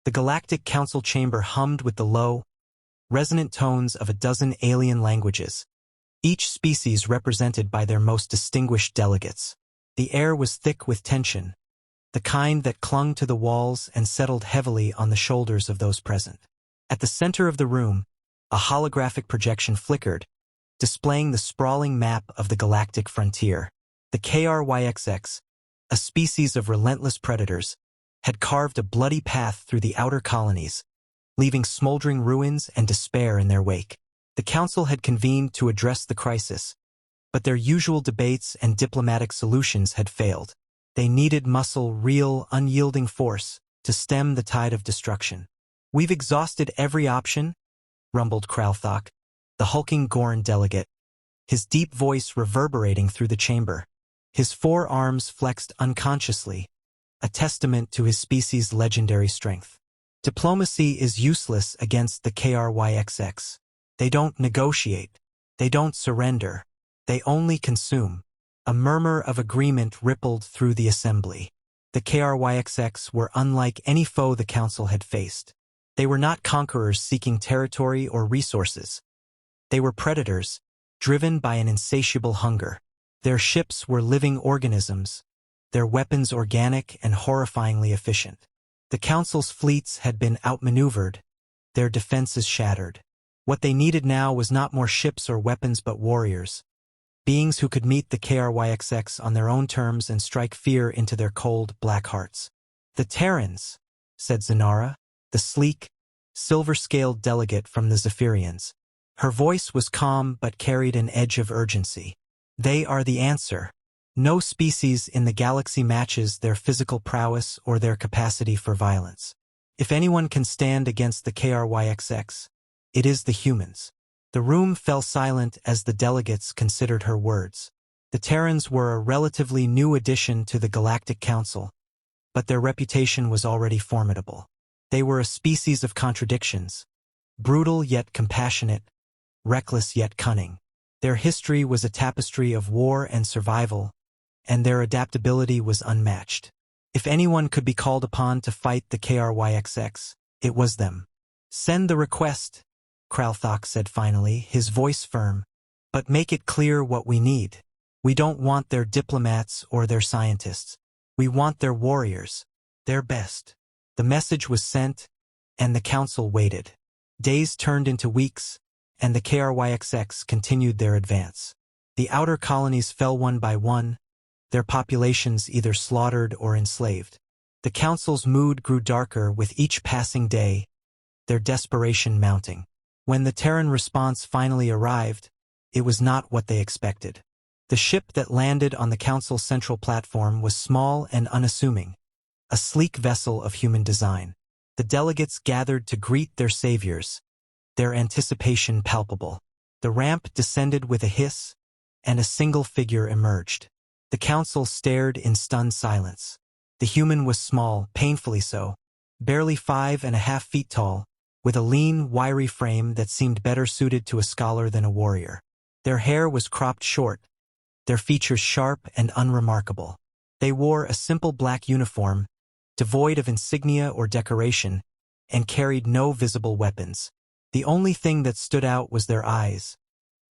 The Galactic Council chamber hummed with the low, resonant tones of a dozen alien languages, each species represented by their most distinguished delegates. The air was thick with tension, the kind that clung to the walls and settled heavily on the shoulders of those present. At the center of the room, a holographic projection flickered, displaying the sprawling map of the galactic frontier. The KRYXX, a species of relentless predators, had carved a bloody path through the outer colonies, leaving smoldering ruins and despair in their wake. The council had convened to address the crisis, but their usual debates and diplomatic solutions had failed. They needed muscle, real, unyielding force to stem the tide of destruction. "We've exhausted every option," rumbled Kralthok, the hulking Gorn delegate, his deep voice reverberating through the chamber. His forearms flexed unconsciously, a testament to his species' legendary strength. "Diplomacy is useless against the KRYXX. They don't negotiate. They don't surrender. They only consume." A murmur of agreement rippled through the assembly. The KRYXX were unlike any foe the council had faced. They were not conquerors seeking territory or resources. They were predators, driven by an insatiable hunger. Their ships were living organisms, their weapons organic and horrifyingly efficient. The council's fleets had been outmaneuvered, their defenses shattered. What they needed now was not more ships or weapons but warriors, beings who could meet the KRYXX on their own terms and strike fear into their cold, black hearts. "The Terrans," said Zanara, the sleek, silver-scaled delegate from the Zephyrians. Her voice was calm but carried an edge of urgency. "They are the answer. No species in the galaxy matches their physical prowess or their capacity for violence. If anyone can stand against the KRYXX, it is the humans." The room fell silent as the delegates considered her words. The Terrans were a relatively new addition to the Galactic Council, but their reputation was already formidable. They were a species of contradictions, brutal yet compassionate, reckless yet cunning. Their history was a tapestry of war and survival, and their adaptability was unmatched. If anyone could be called upon to fight the KRYXX, it was them. "Send the request," Kralthok said finally, his voice firm, "but make it clear what we need. We don't want their diplomats or their scientists. We want their warriors, their best." The message was sent, and the council waited. Days turned into weeks, and the KRYXX continued their advance. The outer colonies fell one by one, their populations either slaughtered or enslaved. The council's mood grew darker with each passing day, their desperation mounting. When the Terran response finally arrived, it was not what they expected. The ship that landed on the council's central platform was small and unassuming, a sleek vessel of human design. The delegates gathered to greet their saviors, their anticipation palpable. The ramp descended with a hiss, and a single figure emerged. The council stared in stunned silence. The human was small, painfully so, barely 5.5 feet tall, with a lean, wiry frame that seemed better suited to a scholar than a warrior. Their hair was cropped short, their features sharp and unremarkable. They wore a simple black uniform, devoid of insignia or decoration, and carried no visible weapons. The only thing that stood out was their eyes,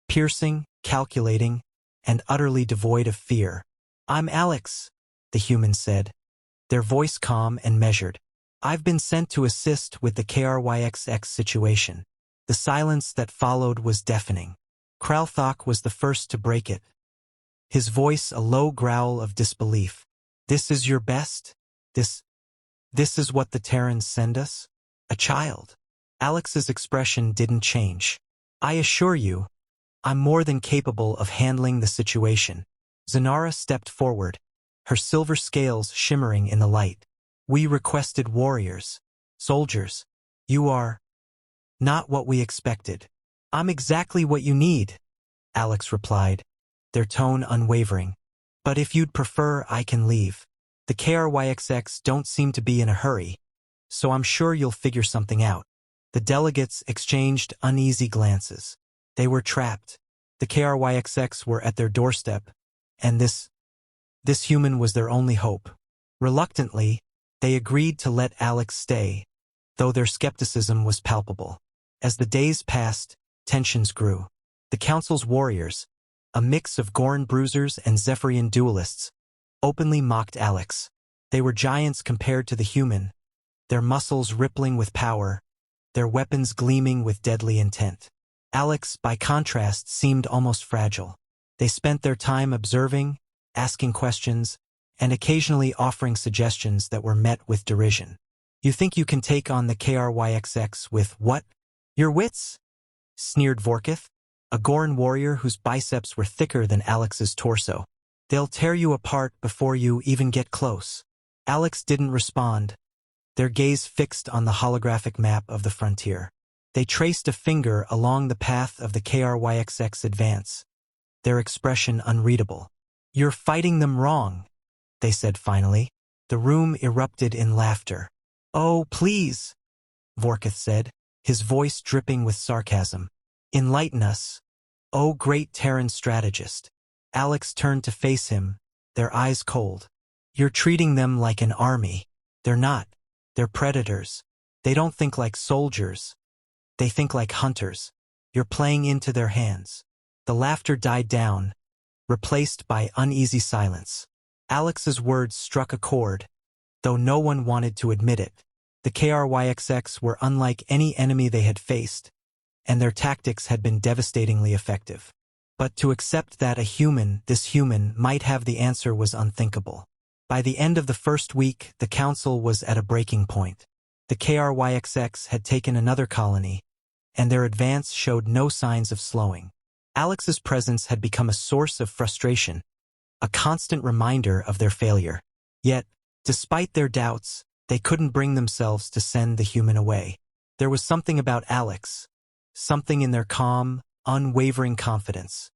piercing, calculating, and utterly devoid of fear. "I'm Alex," the human said, their voice calm and measured. "I've been sent to assist with the KRYXX situation." The silence that followed was deafening. Kralthok was the first to break it, his voice a low growl of disbelief. "This is your best? This is what the Terrans send us? A child?" Alex's expression didn't change. "I assure you, I'm more than capable of handling the situation." Zanara stepped forward, her silver scales shimmering in the light. "We requested warriors, soldiers. You are not what we expected." "I'm exactly what you need," Alex replied, their tone unwavering. "But if you'd prefer, I can leave. The KRYXX don't seem to be in a hurry, so I'm sure you'll figure something out." The delegates exchanged uneasy glances. They were trapped. The KRYXX were at their doorstep, and this human was their only hope. Reluctantly, they agreed to let Alex stay, though their skepticism was palpable. As the days passed, tensions grew. The Council's warriors, a mix of Goran bruisers and Zephyrian duelists, openly mocked Alex. They were giants compared to the human, their muscles rippling with power, their weapons gleaming with deadly intent. Alex, by contrast, seemed almost fragile. They spent their time observing, asking questions, and occasionally offering suggestions that were met with derision. "You think you can take on the KRYXX with what? Your wits?" sneered Vorkith, a Goran warrior whose biceps were thicker than Alex's torso. "They'll tear you apart before you even get close." Alex didn't respond, their gaze fixed on the holographic map of the frontier. They traced a finger along the path of the KRYXX advance, their expression unreadable. "You're fighting them wrong," they said finally. The room erupted in laughter. "Oh, please," Vorkith said, his voice dripping with sarcasm. "Enlighten us, oh great Terran strategist." Alex turned to face him, their eyes cold. "You're treating them like an army. They're not. They're predators. They don't think like soldiers. They think like hunters. You're playing into their hands." The laughter died down, replaced by uneasy silence. Alex's words struck a chord, though no one wanted to admit it. The KRYXX were unlike any enemy they had faced, and their tactics had been devastatingly effective. But to accept that this human, might have the answer was unthinkable. By the end of the first week, the Council was at a breaking point. The KRYXX had taken another colony, and their advance showed no signs of slowing. Alex's presence had become a source of frustration, a constant reminder of their failure. Yet, despite their doubts, they couldn't bring themselves to send the human away. There was something about Alex, something in their calm, unwavering confidence,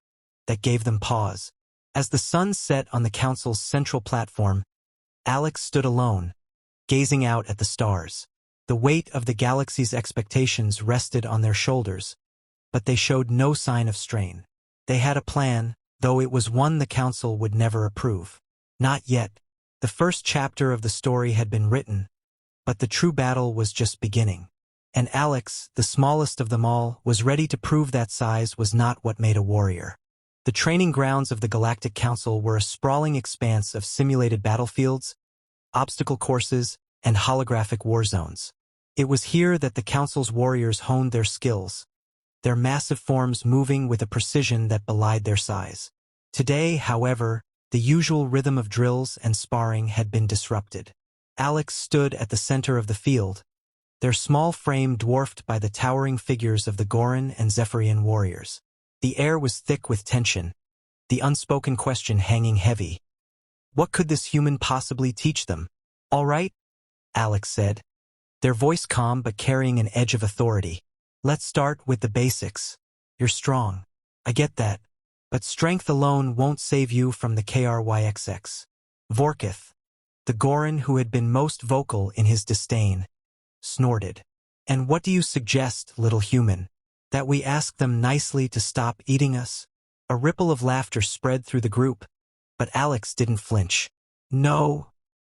that gave them pause. As the sun set on the Council's central platform, Alex stood alone, gazing out at the stars. The weight of the galaxy's expectations rested on their shoulders, but they showed no sign of strain. They had a plan, though it was one the Council would never approve. Not yet. The first chapter of the story had been written, but the true battle was just beginning. And Alex, the smallest of them all, was ready to prove that size was not what made a warrior. The training grounds of the Galactic Council were a sprawling expanse of simulated battlefields, obstacle courses, and holographic war zones. It was here that the Council's warriors honed their skills, their massive forms moving with a precision that belied their size. Today, however, the usual rhythm of drills and sparring had been disrupted. Alex stood at the center of the field, their small frame dwarfed by the towering figures of the Goran and Zephyrian warriors. The air was thick with tension, the unspoken question hanging heavy. What could this human possibly teach them? "All right," Alex said, their voice calm but carrying an edge of authority. "Let's start with the basics. You're strong. I get that. But strength alone won't save you from the KRYXX. Vorkith, the Goran who had been most vocal in his disdain, snorted. "And what do you suggest, little human? That we ask them nicely to stop eating us?" A ripple of laughter spread through the group, but Alex didn't flinch. "No,"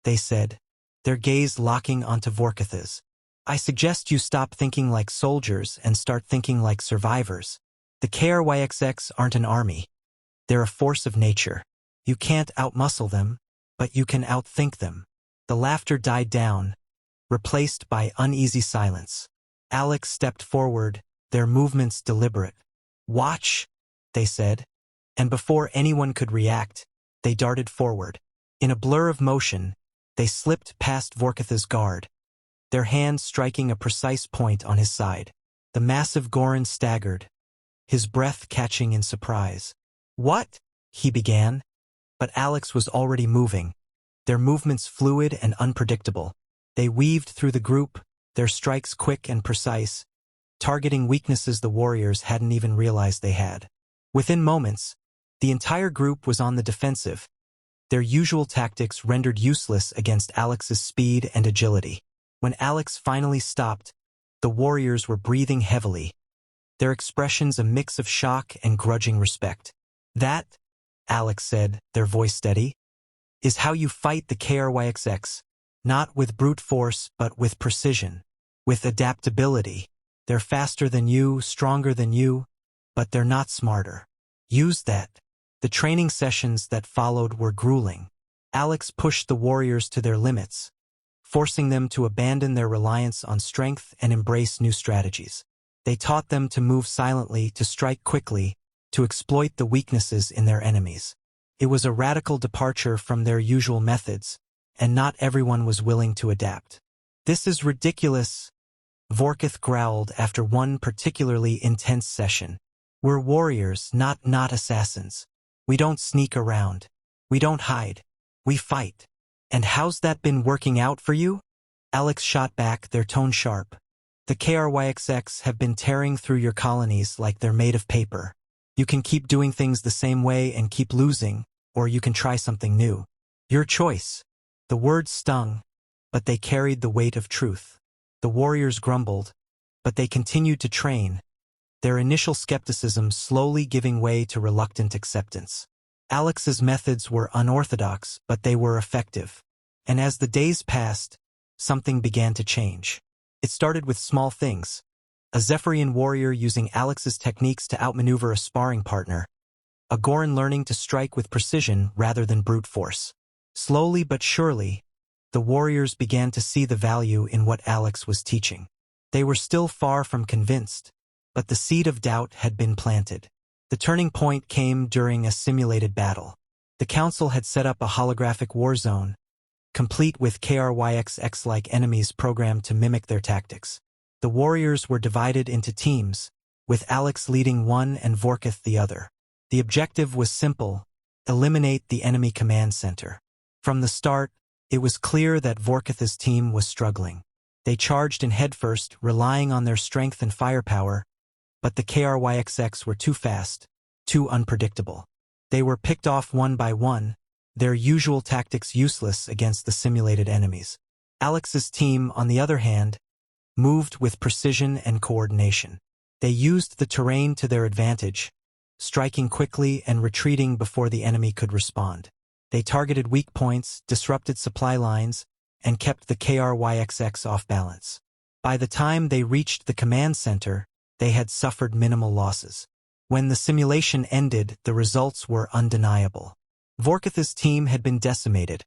they said, their gaze locking onto Vorkith's. "I suggest you stop thinking like soldiers and start thinking like survivors. The KRYXX aren't an army. They're a force of nature. You can't outmuscle them, but you can outthink them." The laughter died down, replaced by uneasy silence. Alex stepped forward, their movements deliberate. "Watch," they said, and before anyone could react, they darted forward. In a blur of motion, they slipped past Vorkith's guard, their hands striking a precise point on his side. The massive Goran staggered, his breath catching in surprise. "What?" he began, but Alex was already moving, their movements fluid and unpredictable. They weaved through the group, their strikes quick and precise, targeting weaknesses the warriors hadn't even realized they had. Within moments, the entire group was on the defensive, their usual tactics rendered useless against Alex's speed and agility. When Alex finally stopped, the warriors were breathing heavily, their expressions a mix of shock and grudging respect. "That," Alex said, their voice steady, "is how you fight the KRYXX, not with brute force but with precision." with adaptability. They're faster than you, stronger than you, but they're not smarter. Use that. The training sessions that followed were grueling. Alex pushed the warriors to their limits, forcing them to abandon their reliance on strength and embrace new strategies. They taught them to move silently, to strike quickly, to exploit the weaknesses in their enemies. It was a radical departure from their usual methods, and not everyone was willing to adapt. "This is ridiculous," Vorkith growled after one particularly intense session. "We're warriors, not assassins. We don't sneak around. We don't hide. We fight. And how's that been working out for you?" Alex shot back, their tone sharp. "The KRYXX have been tearing through your colonies like they're made of paper. You can keep doing things the same way and keep losing, or you can try something new. Your choice." The words stung, but they carried the weight of truth. The warriors grumbled, but they continued to train, their initial skepticism slowly giving way to reluctant acceptance. Alex's methods were unorthodox, but they were effective. And as the days passed, something began to change. It started with small things. A Zephyrian warrior using Alex's techniques to outmaneuver a sparring partner. A Goran learning to strike with precision rather than brute force. Slowly but surely, the warriors began to see the value in what Alex was teaching. They were still far from convinced, but the seed of doubt had been planted. The turning point came during a simulated battle. The Council had set up a holographic war zone, complete with KRYXX-like enemies programmed to mimic their tactics. The warriors were divided into teams, with Alex leading one and Vorkith the other. The objective was simple: eliminate the enemy command center. From the start, it was clear that Vorkith's team was struggling. They charged in headfirst, relying on their strength and firepower, but the KRYXX were too fast, too unpredictable. They were picked off one by one, their usual tactics useless against the simulated enemies. Alex's team, on the other hand, moved with precision and coordination. They used the terrain to their advantage, striking quickly and retreating before the enemy could respond. They targeted weak points, disrupted supply lines, and kept the KRYXX off balance. By the time they reached the command center, they had suffered minimal losses. When the simulation ended, the results were undeniable. Vorkith's team had been decimated,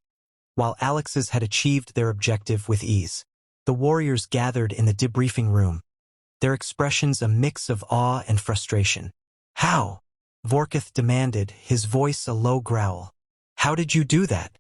while Alex's had achieved their objective with ease. The warriors gathered in the debriefing room, their expressions a mix of awe and frustration. "How?" Vorkith demanded, his voice a low growl. "How did you do that?"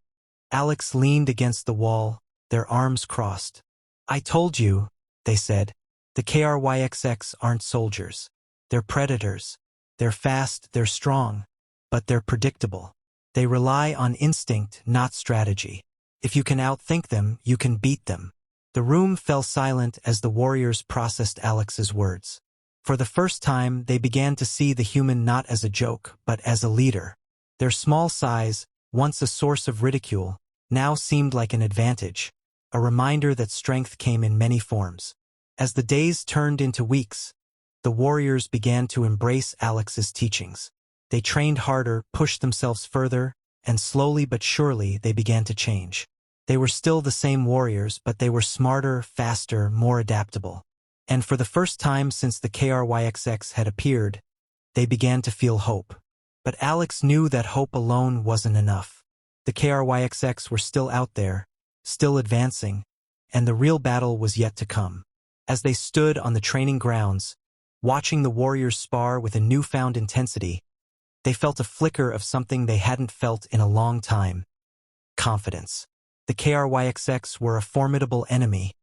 Alex leaned against the wall, their arms crossed. "I told you," they said. "The KRYXX aren't soldiers. They're predators. They're fast, they're strong, but they're predictable. They rely on instinct, not strategy. If you can outthink them, you can beat them." The room fell silent as the warriors processed Alex's words. For the first time, they began to see the human not as a joke, but as a leader. Their small size, once a source of ridicule, now seemed like an advantage, a reminder that strength came in many forms. As the days turned into weeks, the warriors began to embrace Alex's teachings. They trained harder, pushed themselves further, and slowly but surely they began to change. They were still the same warriors, but they were smarter, faster, more adaptable. And for the first time since the KRYXX had appeared, they began to feel hope. But Alex knew that hope alone wasn't enough. The KRYXX were still out there, still advancing, and the real battle was yet to come. As they stood on the training grounds, watching the warriors spar with a newfound intensity, they felt a flicker of something they hadn't felt in a long time: confidence. The KRYXX were a formidable enemy,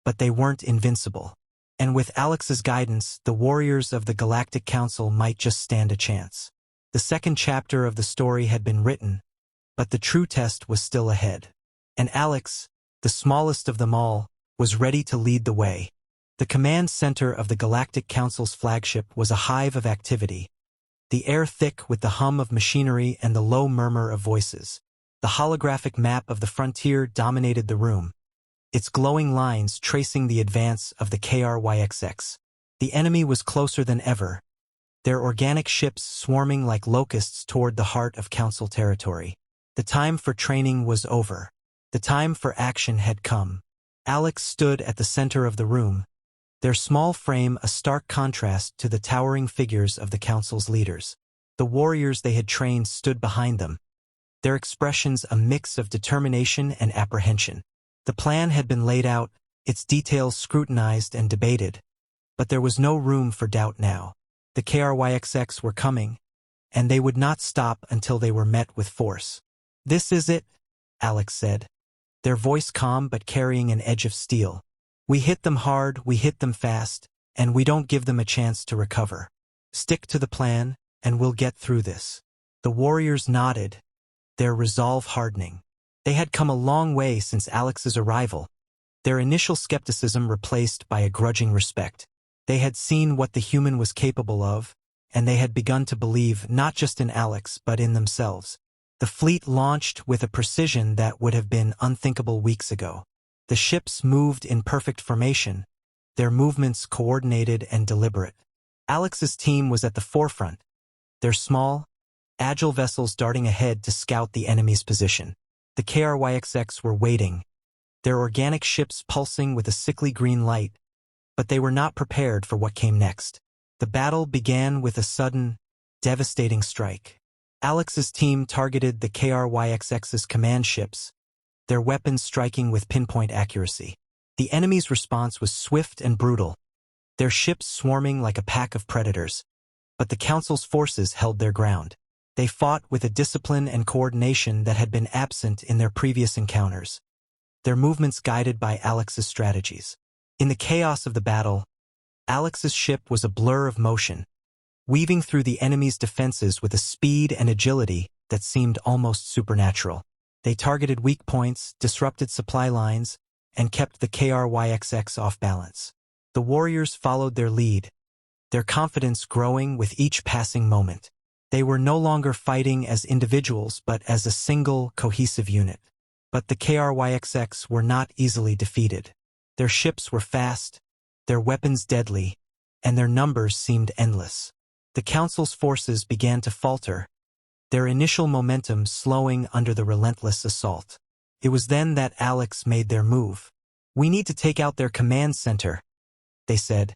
but they weren't invincible. And with Alex's guidance, the warriors of the Galactic Council might just stand a chance. The second chapter of the story had been written, but the true test was still ahead. And Alex, the smallest of them all, was ready to lead the way. The command center of the Galactic Council's flagship was a hive of activity, the air thick with the hum of machinery and the low murmur of voices. The holographic map of the frontier dominated the room, its glowing lines tracing the advance of the KRYXX. The enemy was closer than ever, their organic ships swarming like locusts toward the heart of Council territory. The time for training was over. The time for action had come. Alex stood at the center of the room, their small frame a stark contrast to the towering figures of the council's leaders. The warriors they had trained stood behind them, their expressions a mix of determination and apprehension. The plan had been laid out, its details scrutinized and debated, but there was no room for doubt now. The KRYXX were coming, and they would not stop until they were met with force. "This is it," Alex said, their voice calm but carrying an edge of steel. "We hit them hard, we hit them fast, and we don't give them a chance to recover. Stick to the plan, and we'll get through this." The warriors nodded, their resolve hardening. They had come a long way since Alex's arrival, their initial skepticism replaced by a grudging respect. They had seen what the human was capable of, and they had begun to believe not just in Alex but in themselves. The fleet launched with a precision that would have been unthinkable weeks ago. The ships moved in perfect formation, their movements coordinated and deliberate. Alex's team was at the forefront, their small, agile vessels darting ahead to scout the enemy's position. The KRYXX were waiting, their organic ships pulsing with a sickly green light, but they were not prepared for what came next. The battle began with a sudden, devastating strike. Alex's team targeted the KRYXX's command ships, their weapons striking with pinpoint accuracy. The enemy's response was swift and brutal, their ships swarming like a pack of predators. But the Council's forces held their ground. They fought with a discipline and coordination that had been absent in their previous encounters, their movements guided by Alex's strategies. In the chaos of the battle, Alex's ship was a blur of motion, weaving through the enemy's defenses with a speed and agility that seemed almost supernatural. They targeted weak points, disrupted supply lines, and kept the KRYXX off balance. The warriors followed their lead, their confidence growing with each passing moment. They were no longer fighting as individuals but as a single, cohesive unit. But the KRYXX were not easily defeated. Their ships were fast, their weapons deadly, and their numbers seemed endless. The Council's forces began to falter, their initial momentum slowing under the relentless assault. It was then that Alex made their move. "We need to take out their command center," they said,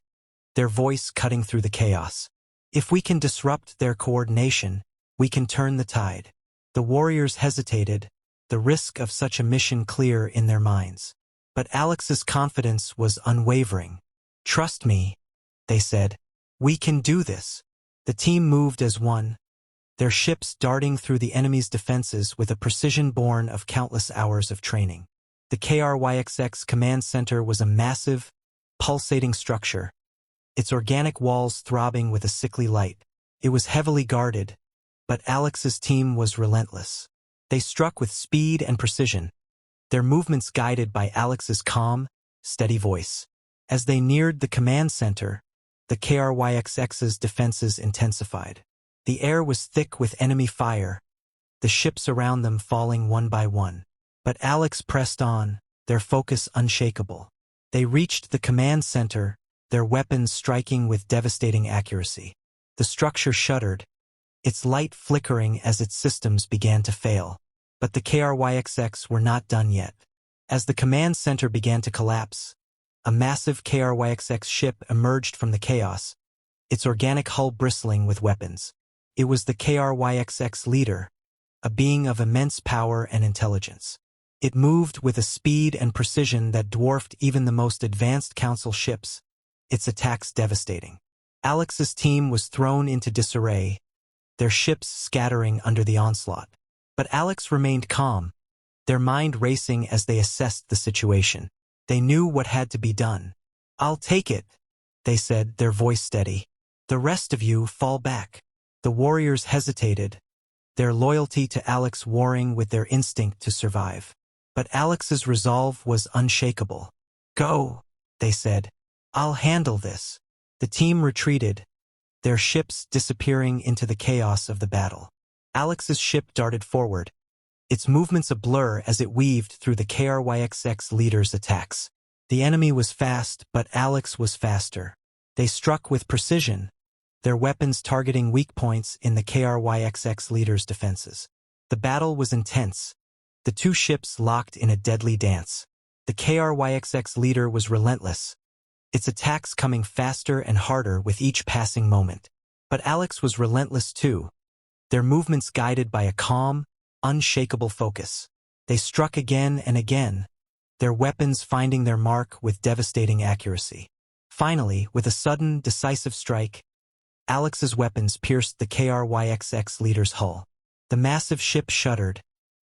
their voice cutting through the chaos. "If we can disrupt their coordination, we can turn the tide." The warriors hesitated, the risk of such a mission clear in their minds. But Alex's confidence was unwavering. "Trust me," they said. "We can do this." The team moved as one, their ships darting through the enemy's defenses with a precision born of countless hours of training. The KRYXX command center was a massive, pulsating structure, its organic walls throbbing with a sickly light. It was heavily guarded, but Alex's team was relentless. They struck with speed and precision, their movements guided by Alex's calm, steady voice. As they neared the command center, the KRYXX's defenses intensified. The air was thick with enemy fire, the ships around them falling one by one. But Alex pressed on, their focus unshakable. They reached the command center, their weapons striking with devastating accuracy. The structure shuddered, its light flickering as its systems began to fail. But the KRYXX were not done yet. As the command center began to collapse, a massive KRYXX ship emerged from the chaos, its organic hull bristling with weapons. It was the KRYXX leader, a being of immense power and intelligence. It moved with a speed and precision that dwarfed even the most advanced Council ships, its attacks devastating. Alex's team was thrown into disarray, their ships scattering under the onslaught. But Alex remained calm, their mind racing as they assessed the situation. They knew what had to be done. "I'll take it," they said, their voice steady. "The rest of you fall back." The warriors hesitated, their loyalty to Alex warring with their instinct to survive. But Alex's resolve was unshakable. "Go," they said. "I'll handle this." The team retreated, their ships disappearing into the chaos of the battle. Alex's ship darted forward, its movements a blur as it weaved through the KRYXX leader's attacks. The enemy was fast, but Alex was faster. They struck with precision, their weapons targeting weak points in the KRYXX leader's defenses. The battle was intense, the two ships locked in a deadly dance. The The KRYXX leader was relentless, its attacks coming faster and harder with each passing moment. But Alex was relentless too, their movements guided by a calm, unshakable focus. They struck again and again, their weapons finding their mark with devastating accuracy. Finally, with a sudden, decisive strike, Alex's weapons pierced the KRYXX leader's hull. The massive ship shuddered,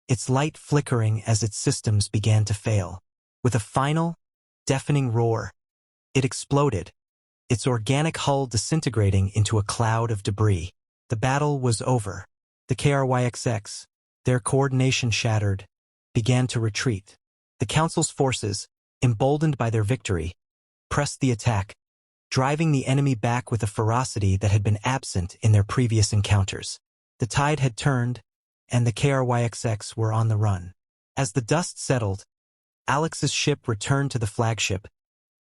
its light flickering as its systems began to fail. With a final, deafening roar, it exploded, its organic hull disintegrating into a cloud of debris. The battle was over. The KRYXX, their coordination shattered, began to retreat. The Council's forces, emboldened by their victory, pressed the attack, driving the enemy back with a ferocity that had been absent in their previous encounters. The tide had turned, and the KRYXX were on the run. As the dust settled, Alex's ship returned to the flagship,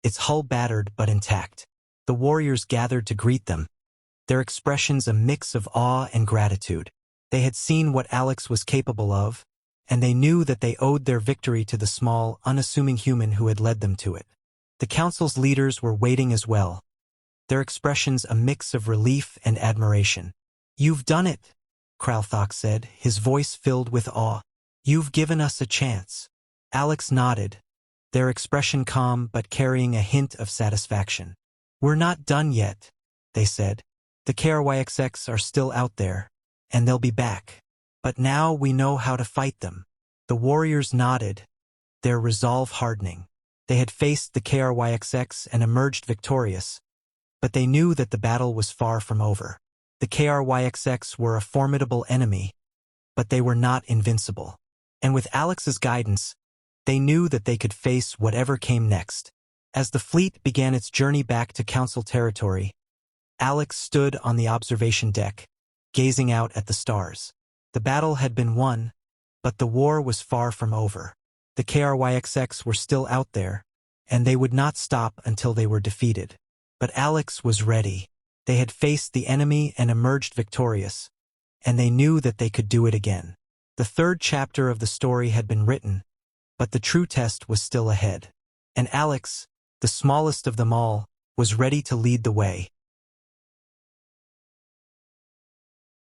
its hull battered but intact. The warriors gathered to greet them, their expressions a mix of awe and gratitude. They had seen what Alex was capable of, and they knew that they owed their victory to the small, unassuming human who had led them to it. The Council's leaders were waiting as well, their expressions a mix of relief and admiration. "You've done it," Kralthok said, his voice filled with awe. "You've given us a chance." Alex nodded, their expression calm but carrying a hint of satisfaction. "We're not done yet," they said. "The KRYXX are still out there, and they'll be back. But now we know how to fight them." The warriors nodded, their resolve hardening. They had faced the KRYXX and emerged victorious, but they knew that the battle was far from over. The KRYXX were a formidable enemy, but they were not invincible. And with Alex's guidance, they knew that they could face whatever came next. As the fleet began its journey back to Council territory, Alex stood on the observation deck, gazing out at the stars. The battle had been won, but the war was far from over. The KRYXX were still out there, and they would not stop until they were defeated. But Alex was ready. They had faced the enemy and emerged victorious, and they knew that they could do it again. The third chapter of the story had been written, but the true test was still ahead. And Alex, the smallest of them all, was ready to lead the way.